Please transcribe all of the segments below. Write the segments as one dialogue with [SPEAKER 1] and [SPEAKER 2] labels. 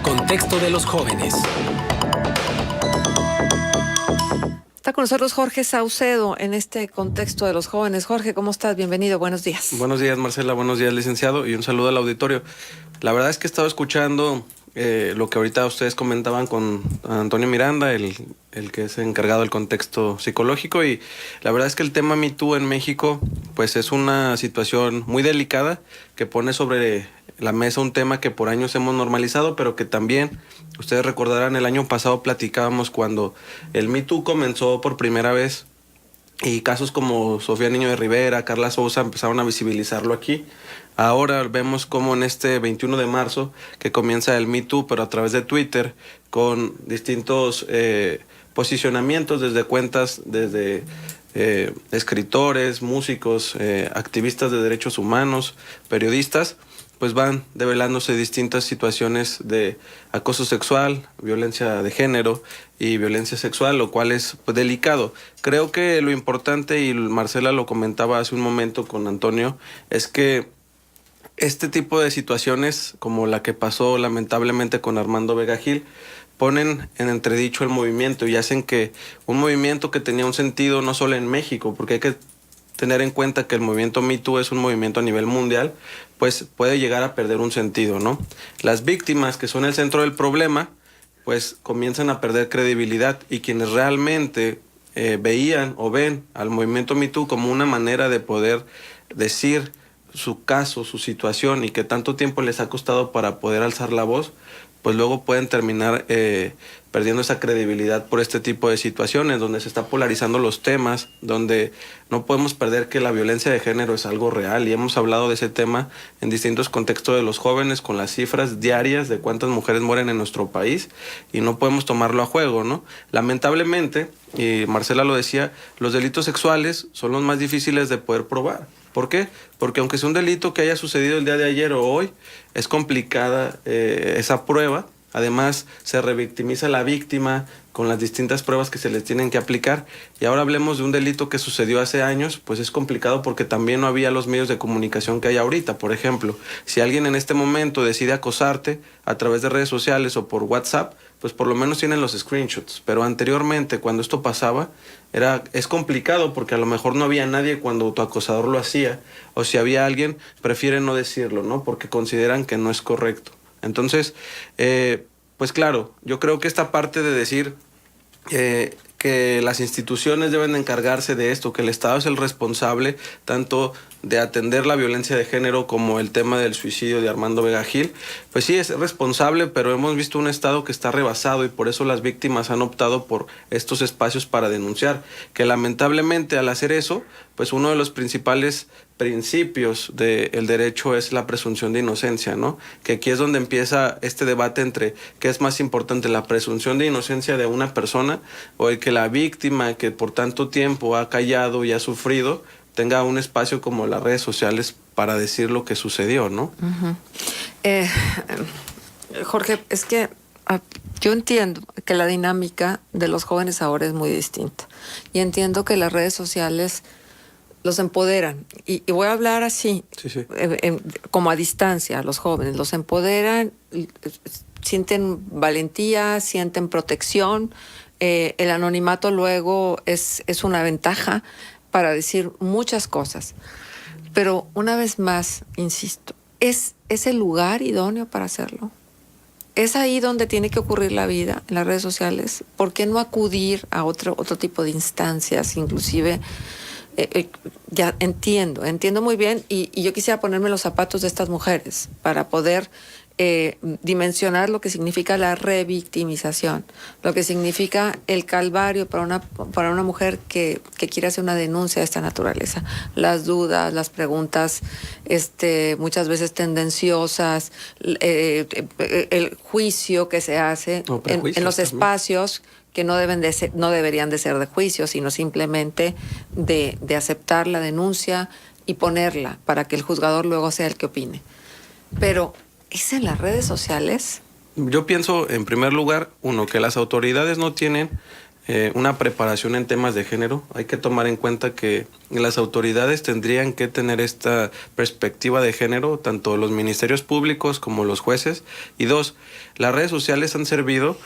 [SPEAKER 1] Contexto de los jóvenes.
[SPEAKER 2] Está con nosotros Jorge Saucedo en este contexto de los jóvenes. Jorge, ¿cómo estás? Bienvenido, buenos días.
[SPEAKER 3] Buenos días, Marcela, buenos días, licenciado, y un saludo al auditorio. La verdad es que he estado escuchando lo que ahorita ustedes comentaban con Antonio Miranda, el que es encargado del contexto psicológico, y la verdad es que el tema Me Too en México pues es una situación muy delicada que pone sobre la mesa un tema que por años hemos normalizado, pero que también, ustedes recordarán, el año pasado platicábamos cuando el Me Too comenzó por primera vez y casos como Sofía Niño de Rivera, Carla Sousa empezaron a visibilizarlo aquí. Ahora vemos como en este 21 de marzo que comienza el Me Too, pero a través de Twitter, con distintos posicionamientos desde cuentas, desde escritores, músicos, activistas de derechos humanos, periodistas, pues van develándose distintas situaciones de acoso sexual, violencia de género y violencia sexual, lo cual es pues delicado. Creo que lo importante, y Marcela lo comentaba hace un momento con Antonio, es que este tipo de situaciones, como la que pasó lamentablemente con Armando Vega Gil, ponen en entredicho el movimiento y hacen que un movimiento que tenía un sentido no solo en México, porque hay que tener en cuenta que el movimiento Me Too es un movimiento a nivel mundial, pues puede llegar a perder un sentido, ¿no? Las víctimas, que son el centro del problema, pues comienzan a perder credibilidad, y quienes realmente veían o ven al movimiento Me Too como una manera de poder decir su caso, su situación, y que tanto tiempo les ha costado para poder alzar la voz, pues luego pueden terminar perdiendo esa credibilidad por este tipo de situaciones, donde se está polarizando los temas, donde no podemos perder que la violencia de género es algo real, y hemos hablado de ese tema en distintos contextos de los jóvenes, con las cifras diarias de cuántas mujeres mueren en nuestro país, y no podemos tomarlo a juego, ¿no? Lamentablemente, y Marcela lo decía, los delitos sexuales son los más difíciles de poder probar. ¿Por qué? Porque aunque sea un delito que haya sucedido el día de ayer o hoy, es complicada esa prueba. Además, se revictimiza a la víctima con las distintas pruebas que se les tienen que aplicar. Y ahora hablemos de un delito que sucedió hace años, pues es complicado porque también no había los medios de comunicación que hay ahorita. Por ejemplo, si alguien en este momento decide acosarte a través de redes sociales o por WhatsApp, pues por lo menos tienen los screenshots. Pero anteriormente, cuando esto pasaba, es complicado porque a lo mejor no había nadie cuando tu acosador lo hacía, o si había alguien, prefieren no decirlo, ¿no? Porque consideran que no es correcto. Entonces, pues claro, yo creo que esta parte de decir que las instituciones deben encargarse de esto, que el Estado es el responsable tanto de atender la violencia de género como el tema del suicidio de Armando Vega Gil, pues sí es responsable, pero hemos visto un Estado que está rebasado, y por eso las víctimas han optado por estos espacios para denunciar, que lamentablemente al hacer eso, pues uno de los principales principios del derecho es la presunción de inocencia, ¿no? Que aquí es donde empieza este debate entre qué es más importante, la presunción de inocencia de una persona, o el que la víctima, que por tanto tiempo ha callado y ha sufrido, tenga un espacio como las redes sociales para decir lo que sucedió, ¿no?
[SPEAKER 2] Jorge, es que yo entiendo que la dinámica de los jóvenes ahora es muy distinta, y entiendo que las redes sociales los empoderan, y voy a hablar así,
[SPEAKER 3] Sí.
[SPEAKER 2] como a distancia, a los jóvenes, los empoderan, sienten valentía, sienten protección, el anonimato luego es una ventaja para decir muchas cosas, pero una vez más, insisto, ¿es el lugar idóneo para hacerlo? ¿Es ahí donde tiene que ocurrir la vida, en las redes sociales? ¿Por qué no acudir a otro tipo de instancias, inclusive? Ya entiendo muy bien, y yo quisiera ponerme los zapatos de estas mujeres para poder dimensionar lo que significa la revictimización, lo que significa el calvario para una mujer que quiere hacer una denuncia de esta naturaleza. Las dudas, las preguntas muchas veces tendenciosas, el juicio que se hace en los espacios que no deberían de ser de juicio, sino simplemente de aceptar la denuncia y ponerla para que el juzgador luego sea el que opine. Pero ¿es en las redes sociales?
[SPEAKER 3] Yo pienso, en primer lugar, que las autoridades no tienen una preparación en temas de género. Hay que tomar en cuenta que las autoridades tendrían que tener esta perspectiva de género, tanto los ministerios públicos como los jueces. Y dos, las redes sociales han servido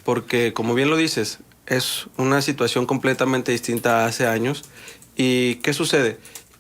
[SPEAKER 3] porque, como bien lo dices, es una situación completamente distinta a hace años. ¿Y qué sucede?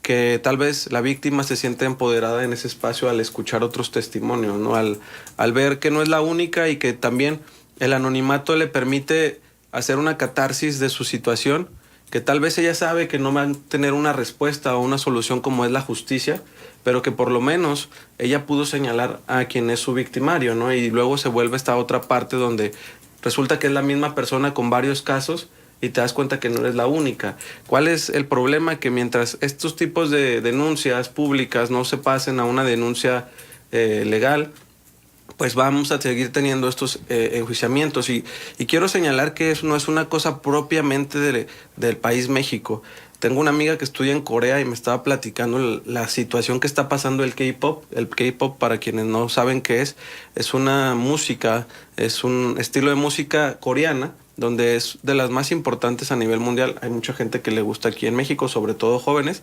[SPEAKER 3] Que tal vez la víctima se siente empoderada en ese espacio al escuchar otros testimonios, ¿no? Al ver que no es la única y que también el anonimato le permite hacer una catarsis de su situación, que tal vez ella sabe que no va a tener una respuesta o una solución como es la justicia, pero que por lo menos ella pudo señalar a quien es su victimario, ¿no? Y luego se vuelve esta otra parte donde resulta que es la misma persona con varios casos y te das cuenta que no eres la única. ¿Cuál es el problema? Que mientras estos tipos de denuncias públicas no se pasen a una denuncia legal, pues vamos a seguir teniendo estos enjuiciamientos. Y quiero señalar que eso no es una cosa propiamente del país México. Tengo una amiga que estudia en Corea y me estaba platicando la situación que está pasando el K-pop. El K-pop, para quienes no saben qué es una música, es un estilo de música coreana, donde es de las más importantes a nivel mundial. Hay mucha gente que le gusta aquí en México, sobre todo jóvenes,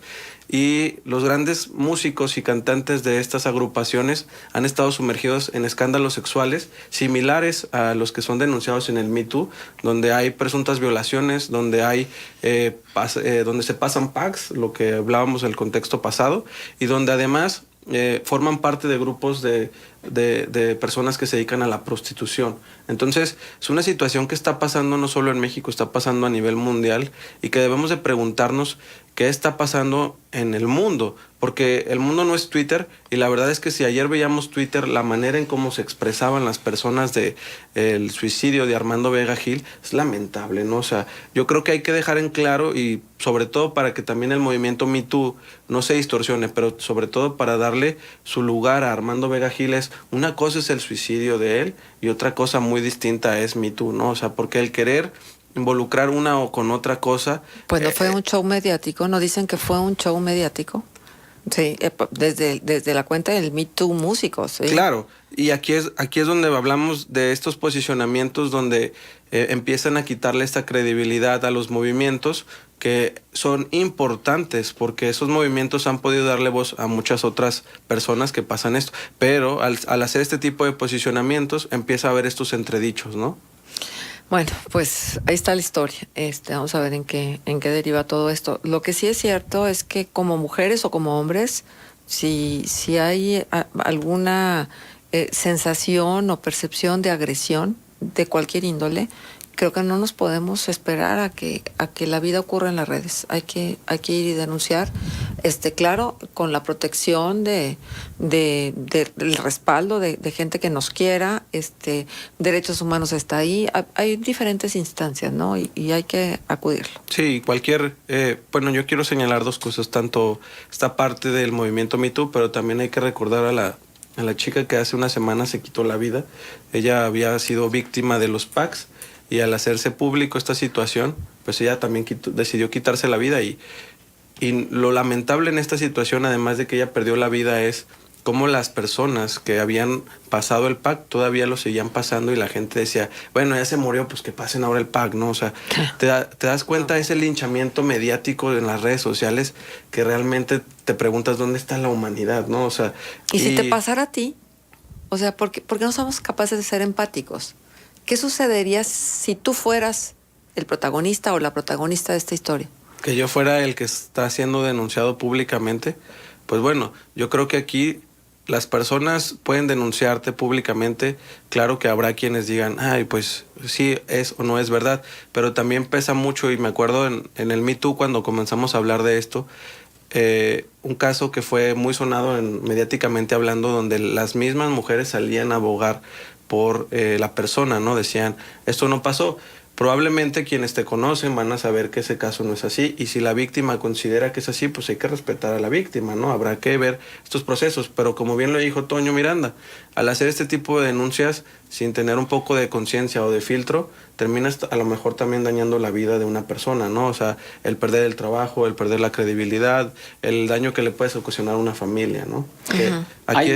[SPEAKER 3] y los grandes músicos y cantantes de estas agrupaciones han estado sumergidos en escándalos sexuales similares a los que son denunciados en el Me Too, donde hay presuntas violaciones, donde hay donde se pasan packs, lo que hablábamos en el contexto pasado, y donde además forman parte de grupos de personas que se dedican a la prostitución. Entonces, es una situación que está pasando no solo en México, está pasando a nivel mundial y que debemos de preguntarnos qué está pasando en el mundo, porque el mundo no es Twitter y la verdad es que si ayer veíamos Twitter, la manera en cómo se expresaban las personas de el suicidio de Armando Vega Gil es lamentable, ¿no? O sea, yo creo que hay que dejar en claro y sobre todo para que también el movimiento Me Too no se distorsione, pero sobre todo para darle su lugar a Armando Vega Gil es una cosa es el suicidio de él y otra cosa muy distinta es Me Too, ¿no? O sea, porque el querer involucrar una o con otra cosa...
[SPEAKER 2] Pues no fue un show mediático, ¿no dicen que fue un show mediático? Sí, desde la cuenta del Me Too Músicos. ¿Sí?
[SPEAKER 3] Claro, y aquí es donde hablamos de estos posicionamientos donde empiezan a quitarle esta credibilidad a los movimientos que son importantes porque esos movimientos han podido darle voz a muchas otras personas que pasan esto, pero al hacer este tipo de posicionamientos empieza a haber estos entredichos, ¿no?
[SPEAKER 2] Bueno, pues ahí está la historia. Vamos a ver en qué deriva todo esto. Lo que sí es cierto es que como mujeres o como hombres, si hay alguna sensación o percepción de agresión de cualquier índole, creo que no nos podemos esperar a que la vida ocurra en las redes. Hay que ir y denunciar, claro, con la protección del respaldo de gente que nos quiera. Derechos Humanos está ahí. Hay diferentes instancias, ¿no? Y hay que acudirlo.
[SPEAKER 3] Sí, bueno, yo quiero señalar dos cosas, tanto esta parte del movimiento Me Too, pero también hay que recordar a la chica que hace una semana se quitó la vida. Ella había sido víctima de los PACs y al hacerse público esta situación, pues ella también decidió quitarse la vida y lo lamentable en esta situación, además de que ella perdió la vida, es cómo las personas que habían pasado el PAC todavía lo seguían pasando y la gente decía, bueno, ya se murió, pues que pasen ahora el PAC, ¿no? O sea, te das cuenta de ese linchamiento mediático en las redes sociales que realmente te preguntas dónde está la humanidad, ¿no? O sea...
[SPEAKER 2] ¿Y si te pasara a ti? O sea, ¿por qué no somos capaces de ser empáticos? ¿Qué sucedería si tú fueras el protagonista o la protagonista de esta historia?
[SPEAKER 3] Que yo fuera el que está siendo denunciado públicamente. Pues bueno, yo creo que aquí las personas pueden denunciarte públicamente. Claro que habrá quienes digan, ay, pues sí es o no es verdad, pero también pesa mucho y me acuerdo en el Me Too cuando comenzamos a hablar de esto, un caso que fue muy sonado mediáticamente hablando, donde las mismas mujeres salían a abogar por la persona, ¿no? Decían, esto no pasó. Probablemente quienes te conocen van a saber que ese caso no es así y si la víctima considera que es así, pues hay que respetar a la víctima, ¿no? Habrá que ver estos procesos, pero como bien lo dijo Toño Miranda, al hacer este tipo de denuncias sin tener un poco de conciencia o de filtro, terminas a lo mejor también dañando la vida de una persona, ¿no? O sea, el perder el trabajo, el perder la credibilidad, el daño que le puedes ocasionar a una familia, ¿no? Que aquí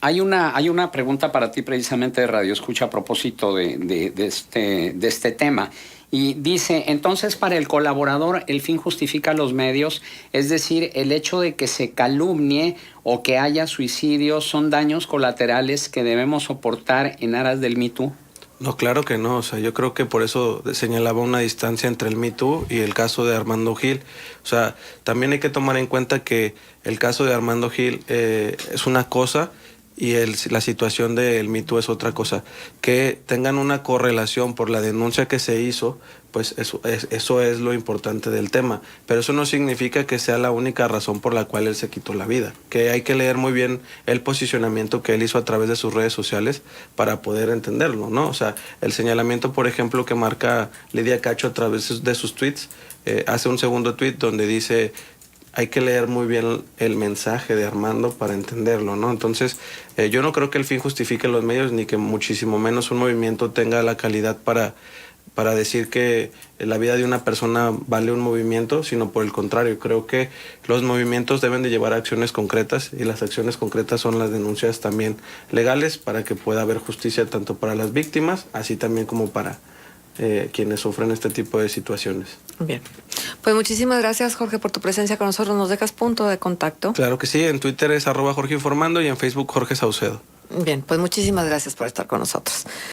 [SPEAKER 1] Hay una pregunta para ti precisamente de Radio Escucha a propósito de este tema, Y dice, entonces para el colaborador el fin justifica los medios, es decir, el hecho de que se calumnie o que haya suicidio son daños colaterales que debemos soportar en aras del Me Too.
[SPEAKER 3] No, claro que no. O sea, yo creo que por eso señalaba una distancia entre el Me Too y el caso de Armando Gil. O sea, también hay que tomar en cuenta que el caso de Armando Gil es una cosa y la situación del Me Too es otra cosa. Que tengan una correlación por la denuncia que se hizo, pues eso es lo importante del tema. Pero eso no significa que sea la única razón por la cual él se quitó la vida. Que hay que leer muy bien el posicionamiento que él hizo a través de sus redes sociales para poder entenderlo, ¿no? O sea, el señalamiento, por ejemplo, que marca Lidia Cacho a través de sus tweets, hace un segundo tweet donde dice: hay que leer muy bien el mensaje de Armando para entenderlo, ¿no? Entonces, yo no creo que el fin justifique los medios, ni que muchísimo menos un movimiento tenga la calidad para decir que la vida de una persona vale un movimiento, sino por el contrario, creo que los movimientos deben de llevar acciones concretas y las acciones concretas son las denuncias también legales para que pueda haber justicia tanto para las víctimas, así también como para quienes sufren este tipo de situaciones.
[SPEAKER 2] Bien. Pues muchísimas gracias, Jorge, por tu presencia con nosotros. ¿Nos dejas punto de contacto?
[SPEAKER 3] Claro que sí, en Twitter es @JorgeInformando y en Facebook Jorge Saucedo.
[SPEAKER 2] Bien, pues muchísimas gracias por estar con nosotros.